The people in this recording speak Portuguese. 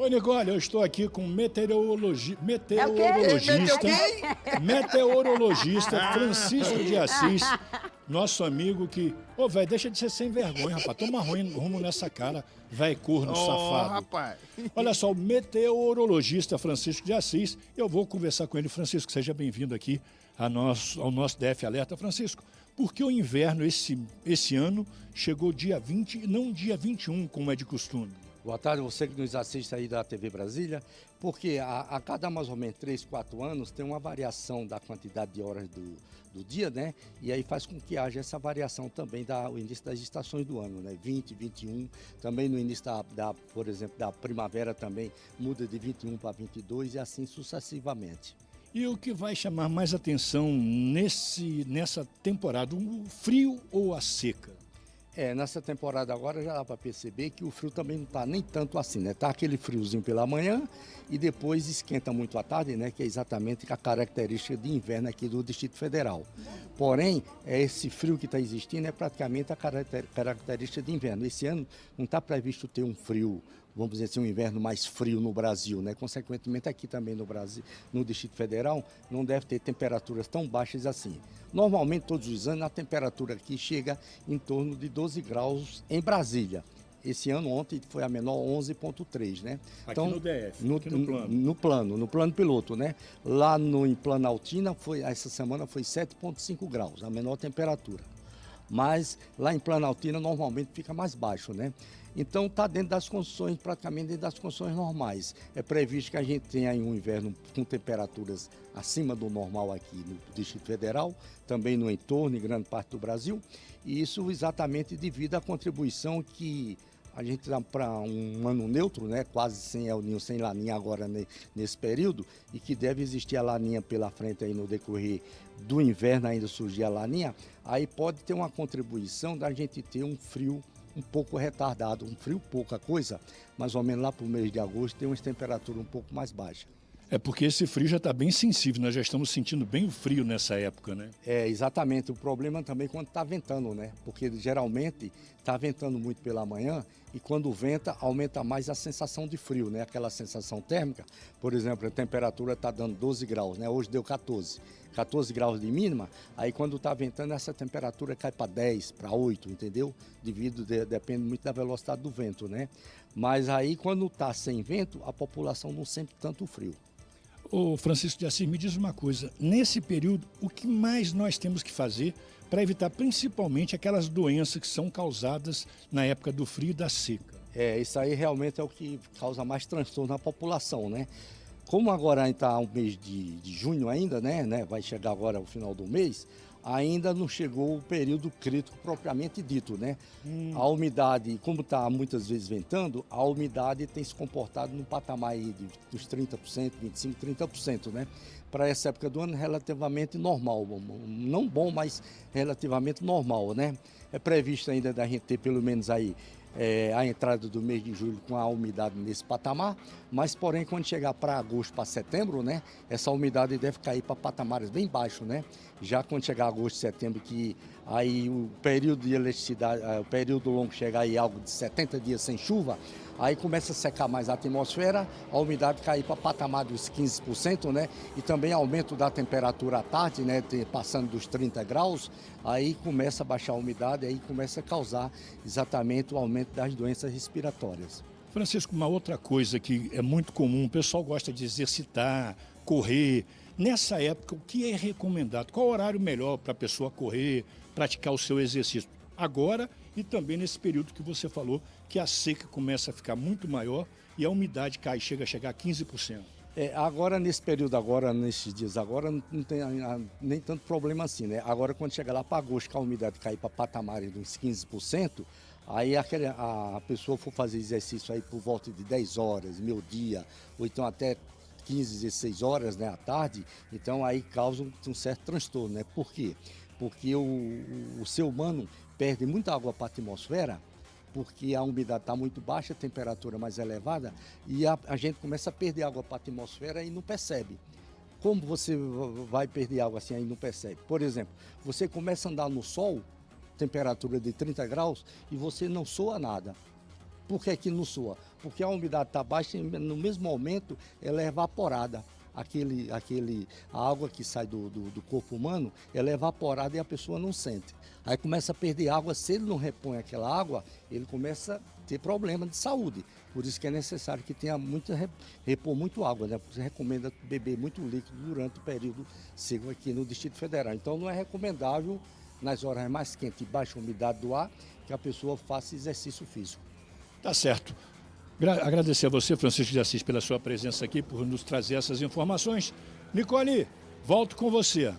Ô, Nicole, eu estou aqui com É o quê? meteorologista Francisco de Assis, nosso amigo que... Ô, velho, deixa de ser sem vergonha, rapaz. Toma rumo nessa cara, velho corno safado. Rapaz. Olha só, o meteorologista Francisco de Assis, eu vou conversar com ele. Francisco, seja bem-vindo aqui ao nosso DF Alerta. Francisco, por que o inverno esse ano chegou dia 20 e não dia 21, como é de costume? Boa tarde, você que nos assiste aí da TV Brasília, porque a cada mais ou menos 3, 4 anos tem uma variação da quantidade de horas do dia, né? E aí faz com que haja essa variação também do início das estações do ano, né? 20, 21, também no início por exemplo, da primavera também muda de 21 para 22 e assim sucessivamente. E o que vai chamar mais atenção nessa temporada, o frio ou a seca? Nessa temporada agora já dá para perceber que o frio também não está nem tanto assim, né? Tá aquele friozinho pela manhã e depois esquenta muito à tarde, né? Que é exatamente a característica de inverno aqui do Distrito Federal. Porém, esse frio que está existindo é praticamente a característica de inverno. Esse ano não está previsto ter um frio, vamos dizer assim, um inverno mais frio no Brasil, né? Consequentemente, aqui também no Brasil, no Distrito Federal, não deve ter temperaturas tão baixas assim. Normalmente, todos os anos, a temperatura aqui chega em torno de 12 graus em Brasília. Esse ano, ontem, foi a menor 11,3, né? Então, aqui no DF, aqui no plano piloto, né? Lá em Planaltina, essa semana foi 7,5 graus, a menor temperatura. Mas lá em Planaltina normalmente fica mais baixo, né? Então está dentro das condições, praticamente dentro das condições normais. É previsto que a gente tenha um inverno com temperaturas acima do normal aqui no Distrito Federal, também no entorno, em grande parte do Brasil, e isso exatamente devido à contribuição que a gente dá para um ano neutro, né? Quase sem El Niño, sem Laninha agora nesse período, e que deve existir a Laninha pela frente aí no decorrer do inverno, ainda surgir a Laninha, aí pode ter uma contribuição da gente ter um frio um pouco retardado, um frio pouca coisa, mais ou menos lá para o mês de agosto tem uma temperatura um pouco mais baixa. É porque esse frio já está bem sensível, nós já estamos sentindo bem o frio nessa época, né? Exatamente. O problema também é quando está ventando, né? Porque geralmente está ventando muito pela manhã e quando venta aumenta mais a sensação de frio, né? Aquela sensação térmica, por exemplo, a temperatura está dando 12 graus, né? Hoje deu 14 graus de mínima, aí quando está ventando essa temperatura cai para 10, para 8, entendeu? Depende muito da velocidade do vento, né? Mas aí quando está sem vento, a população não sente tanto frio. Ô Francisco de Assis, me diz uma coisa, nesse período, o que mais nós temos que fazer para evitar principalmente aquelas doenças que são causadas na época do frio e da seca? Isso aí realmente é o que causa mais transtorno na população, né? Como agora está o mês de junho ainda, né? Vai chegar agora o final do mês, ainda não chegou o período crítico propriamente dito, né? A umidade, como está muitas vezes ventando, a umidade tem se comportado num patamar aí dos 30%, 25%, 30%, né? Para essa época do ano, relativamente normal. Não bom, mas relativamente normal, né? É previsto ainda da gente ter pelo menos aí a entrada do mês de julho com a umidade nesse patamar, mas porém quando chegar para agosto, para setembro, né, essa umidade deve cair para patamares bem baixos, né? Já quando chegar agosto, setembro, que aí o período de eletricidade, o período longo chegar aí algo de 70 dias sem chuva, aí começa a secar mais a atmosfera, a umidade cair para patamar dos 15%, né? E também aumento da temperatura à tarde, né? Passando dos 30 graus, aí começa a baixar a umidade, aí começa a causar exatamente o aumento das doenças respiratórias. Francisco, uma outra coisa que é muito comum, o pessoal gosta de exercitar, correr. Nessa época, o que é recomendado? Qual o horário melhor para a pessoa correr, praticar o seu exercício? Agora e também nesse período que você falou, que a seca começa a ficar muito maior e a umidade chega a chegar a 15%. Agora, nesse período agora, nesses dias agora, não tem nem tanto problema assim, né? Agora, quando chega lá para agosto, que a umidade cair para patamares dos 15%, aí a pessoa for fazer exercício aí por volta de 10 horas, meio-dia, ou então até 15, 16 horas, né, à tarde, então aí causa um certo transtorno, né? Por quê? Porque o ser humano perde muita água para a atmosfera, porque a umidade está muito baixa, a temperatura mais elevada, e a gente começa a perder água para a atmosfera e não percebe. Como você vai perder água assim e não percebe? Por exemplo, você começa a andar no sol, temperatura de 30 graus, e você não soa nada. Por que que não soa? Porque a umidade está baixa e no mesmo momento ela é evaporada. A água que sai do corpo humano, ela é evaporada e a pessoa não sente. Aí começa a perder água, se ele não repõe aquela água, ele começa a ter problema de saúde. Por isso que é necessário que tenha repor muito água, né? Você recomenda beber muito líquido durante o período seco aqui no Distrito Federal. Então não é recomendável, nas horas mais quentes e baixa umidade do ar, que a pessoa faça exercício físico. Tá certo. Agradecer a você, Francisco de Assis, pela sua presença aqui, por nos trazer essas informações. Nicole, volto com você.